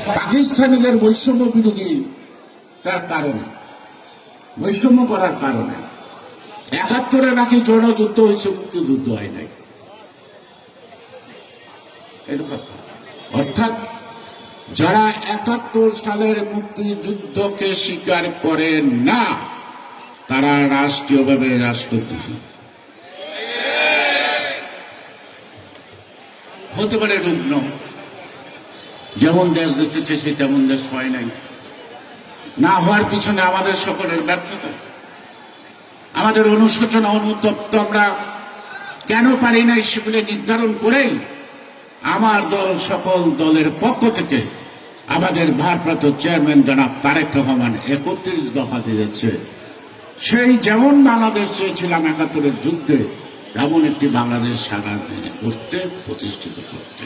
পাকিস্তানিদের বৈষম্য বিরোধী তার কারণে, বৈষম্য করার কারণে ৭১ নাকি জনযুদ্ধ হয়েছে, মুক্তিযুদ্ধ হয় নাই। অর্থাৎ যারা ৭১ সালের মুক্তিযুদ্ধকে স্বীকার করেন না তারা রাষ্ট্রীয়ভাবে রাষ্ট্রদ্রোহী হতে পারে। রুগ্ন যেমন দেশ দেখতে চেয়েছে তেমন দেশ হয় নাই, না হওয়ার পিছনে আমাদের সকলের ব্যর্থতা, আমাদের অনুশোচনা, অনুতপ্ত। আমরা কেন পারি নাই সেগুলো নির্ধারণ করেই আমার দল সকল দলের পক্ষ থেকে আমাদের ভারপ্রাপ্ত চেয়ারম্যান জনাব তারেক রহমান ৩১ দফা দিয়েছে। সেই যেমন বাংলাদেশ চেয়েছিলাম ৭১ যুদ্ধে, এমন একটি বাংলাদেশ আগামী দিনে করতে, প্রতিষ্ঠিত করতে।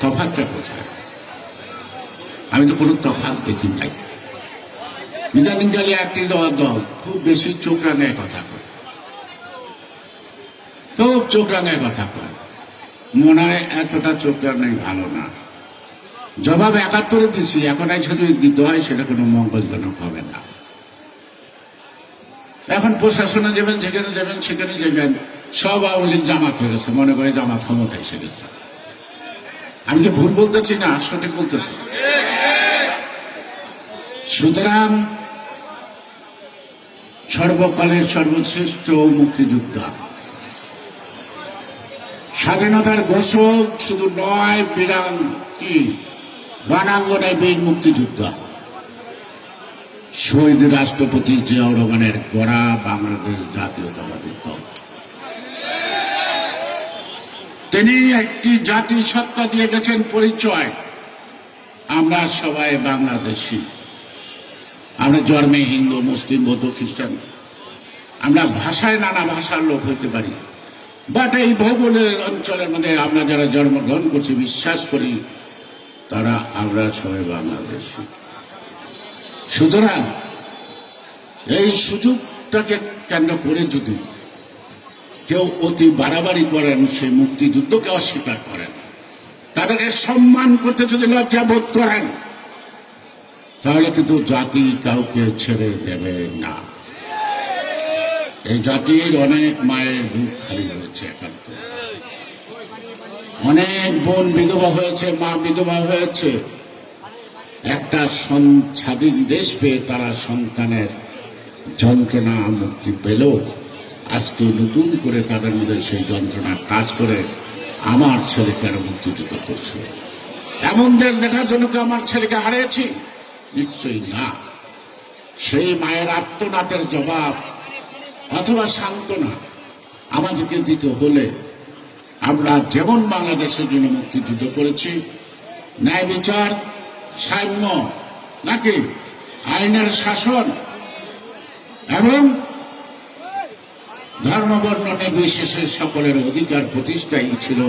তফাৎটা কোথায়? আমি তো কোনো তফাৎ দেখি নাই। ইদানিংকালে একটি দল খুব বেশি চোখ রাঙায় কথা কয়, খুব চোখ রাঙায় কথা কয়। মনে হয় এতটা চোখ রাঙাই ভালো না। জবাব ৭১ দিচ্ছি, এখন যদি দিতে হয় সেটা কোনো মঙ্গলজনক হবে না। এখন প্রশাসনে যাবেন, যেখানে যাবেন সেখানে যাবেন, সব আওয়ামী লীগ জামাত হয়ে গেছে, মনে করে জামাত ক্ষমতায় এসে গেছে। আমি কি ভুল বলতেছি না সঠিক বলতেছি? সুতরাং সর্বকালের সর্বশ্রেষ্ঠ মুক্তিযোদ্ধা, স্বাধীনতার ঘোষক শুধু নয়, বীরাং কি রণাঙ্গনে বীর মুক্তিযোদ্ধা, শহীদ রাষ্ট্রপতি জিয়াউর রহমানের গড়া বাংলাদেশ জাতীয়তাবাদী দল। তিনি একটি জাতি সত্তা দিয়ে গেছেন পরিচয়, আমরা সবাই বাংলাদেশী। আমরা জন্মে হিন্দু, মুসলিম, বৌদ্ধ, খ্রিস্টান, আমরা ভাষায় নানা ভাষার লোক হইতে পারি, বাট এই ভৌগোলিক অঞ্চলের মধ্যে আমরা যারা জন্মগ্রহণ করছি, বিশ্বাস করি তারা আমরা সবাই বাংলাদেশী। সুতরাং এই সুযোগটাকে কেন্দ্র করে যদি কেউ অতি বাড়াবাড়ি করেন, সেই মুক্তিযুদ্ধকে অস্বীকার করেন, তাদেরকে সম্মান করতে যদি লজ্জা বোধ করেন, তাহলে কিন্তু জাতি কাউকে ছেড়ে দেবে না। এই জাতির অনেক মায়ের বুক খালি হয়েছে, একান্ত অনেক বোন বিধবা হয়েছে, মা বিধবা হয়েছে। একটা স্বাধীন দেশ পেয়ে তারা সন্তানের যন্ত্রণা মুক্তি পেল, আজকে নতুন করে তাদের মধ্যে সেই যন্ত্রণা কাজ করে আমার ছেলে কেন মুক্তিযুদ্ধ করছে, এমন দেশ দেখার জন্য কি আমার ছেলেকে হারিয়েছি? নিশ্চয়ই না। সেই মায়ের আর্তনাদের জবাব অথবা সান্ত্বনা আমাদেরকে দিতে হলে আমরা যেমন বাংলাদেশের জন্য মুক্তিযুদ্ধ করেছি, ন্যায় বিচার, সাম্য নাকি আইনের শাসন এবং ধর্মবর্ণ নির্বিশেষে সকলের অধিকার প্রতিষ্ঠাই ছিল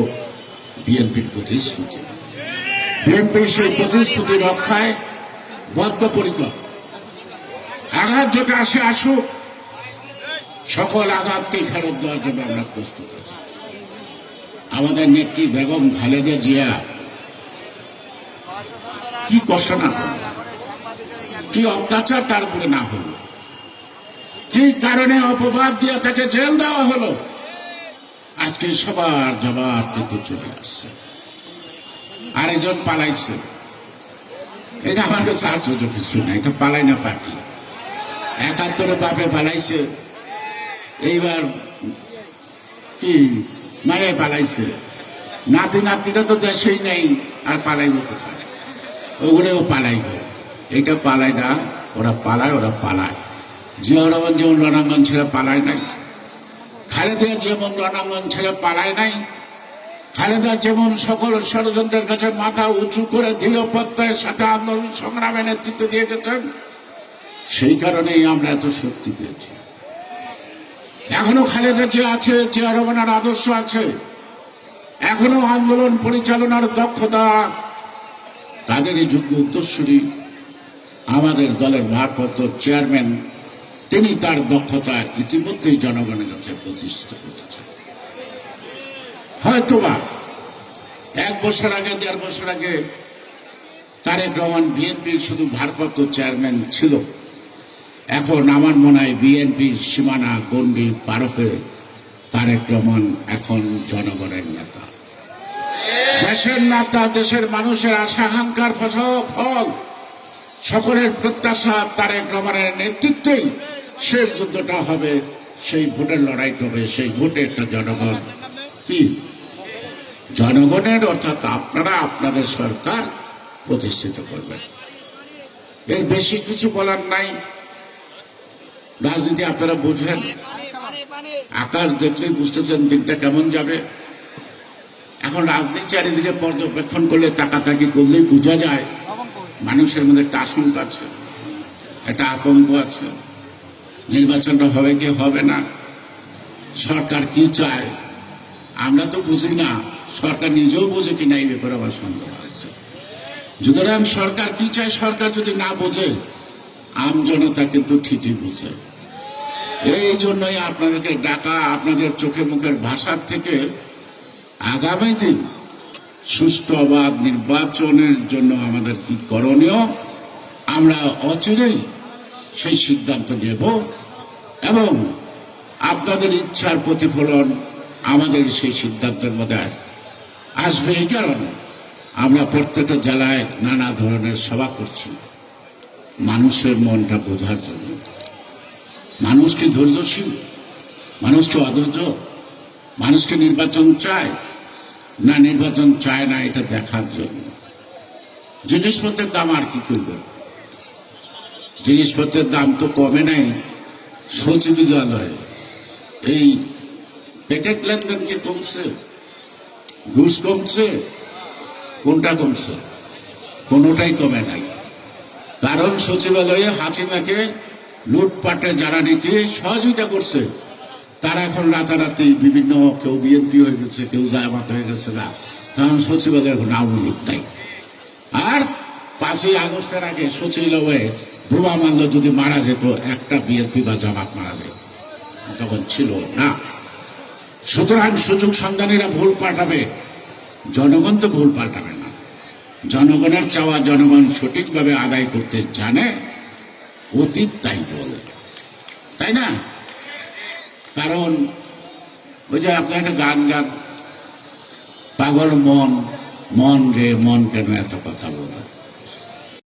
বিএনপির প্রতিশ্রুতি। বিএনপির সেই প্রতিশ্রুতি রক্ষায় বদ্ধপরিকর। আঘাত যেটা আসে আসুক, সকল আঘাতকে ফেরত দেওয়ার জন্য আমরা প্রস্তুত আছি। আমাদের নেত্রী বেগম খালেদা জিয়া কি কষ্ট না করল, কি অত্যাচার তার উপরে না হলো, কি কারণে অপবাদ দিয়ে তাকে জেল দেওয়া হলো, আজকে সবার জবাব কিন্তু চলে আসছে। আরেকজন পালাইছে, এটা আমার কাছে আশ্চর্য কিছু না, এটা পালাই না পার্টি। ৭১ বাপে পালাইছে, এইবার কি মায়ে পালাইছে, নাতি নাতিরা তো দেশেই নেই, আর পালাইব কোথায়? ওগুলোও পালাইব। এটা পালায় না, ওরা পালায়, ওরা পালায়। জিয়াউর রহমান যেমন রণাঙ্গন ছেড়ে পালায় নাই, খালেদা যেমন রণাঙ্গন ছেড়ে পালায় নাই, খালেদা যেমন সকল ষড়যন্ত্রের কাছে মাথা উঁচু করে দৃঢ় প্রত্যয়ের সাথে আন্দোলন সংগ্রামে নেতৃত্ব দিয়ে গেছেন, সেই কারণেই আমরা এত শক্তি পেয়েছি। এখনো খালেদা যে আছে, জিয়া রহমানের আদর্শ আছে, এখনো আন্দোলন পরিচালনার দক্ষতা তাদেরই যোগ্য উত্তরসূরি আমাদের দলের ভারপ্রাপ্ত চেয়ারম্যান, তিনি তার দক্ষতা ইতিমধ্যেই জনগণের কাছে প্রতিষ্ঠিত করেছেন। হয়তোবা 1 বছর আগে, 1.5 বছর আগে তারেক রহমান বিএনপির শুধু ভারপ্রাপ্ত চেয়ারম্যান ছিল, এখন আমার মনে হয় বিএনপির সীমানা গণ্ডি পার হয়ে তারেক রহমান এখন জনগণের নেতা, দেশের নেতা, দেশের মানুষের আশা আকাঙ্ক্ষার ফল, সকলের প্রত্যাশা তারেক রহমানের নেতৃত্বেই শেষ যুদ্ধটা হবে, সেই ভোটের লড়াইটা হবে, সেই ভোটে একটা জনগণ কি জনগণের অর্থাৎ আপনারা আপনাদের সরকার প্রতিষ্ঠিত করবেন। এর বেশি কিছু বলার নাই। রাজনীতি আপনারা বুঝেন, আকাশ দেখলেই বুঝতেছেন দিনটা কেমন যাবে। এখন রাজনীতি চারিদিকে পর্যবেক্ষণ করলে, তাকাতাকি করলেই বোঝা যায় মানুষের মধ্যে একটা আশঙ্কা আছে, একটা আতঙ্ক আছে। নির্বাচনটা হবে কি হবে না, সরকার কি চায় আমরা তো বুঝি না, সরকার নিজেও বোঝে কিনা এই ব্যাপারে আমার সন্দেহ আছে। সুতরাং সরকার কি চায়, সরকার যদি না বোঝে, আম জনতা কিন্তু ঠিকই বোঝে। এই জন্যই আপনাদেরকে ডাকা, আপনাদের চোখে মুখের ভাষার থেকে আগামী দিন সুষ্ঠু অবাধ নির্বাচনের জন্য আমাদের কি করণীয়, আমরা অচিরেই সেই সিদ্ধান্ত নেব এবং আপনাদের ইচ্ছার প্রতিফলন আমাদের সেই সিদ্ধান্তের মধ্যে আসবে। এই কারণে আমরা প্রত্যেকটা জেলায় নানা ধরনের সভা করছি, মানুষের মনটা বোঝার জন্য। মানুষ কি ধৈর্যশীল, মানুষ কি অধৈর্য, মানুষকে নির্বাচন চায় না নির্বাচন চায় না, এটা দেখার জন্য। জিনিসপত্রের দাম আর কি করবে, জিনিসপত্রের দাম তো কমে নাই। সচিবালয় এই প্যাকেট লেনদেন কি কমছে, ঘুষ কমছে, কোনটা কমছে? কোনোটাই কমে নাই। কারণ সচিবালয়ে হাসিনাকে লুটপাটে যারা নাকি সহযোগিতা করছে, তারা এখন রাতারাতি বিভিন্ন, কেউ বিএনপি হয়ে গেছে, কেউ জামাত হয়ে গেছে না, কারণ সচিবালয়ে এখন আওয়ামী লীগ নাই। আর 5ই আগস্টের আগে সচিবালয়ে বোমা মারল যদি মারা যেত, একটা বিএনপি বা জামাত মারা যেত, তখন ছিল না। সুতরাং সুযোগ সন্ধানীরা ভুল পাল্টাবে, জনগণ তো ভুল পাল্টাবে না। জনগণের চাওয়া জনগণ সঠিকভাবে আদায় করতে জানে, অতীত তাই বলে, তাই না? কারণ ওই যে আপনার একটা গান পাগল মন, মন রে মন কেন এত কথা বলে।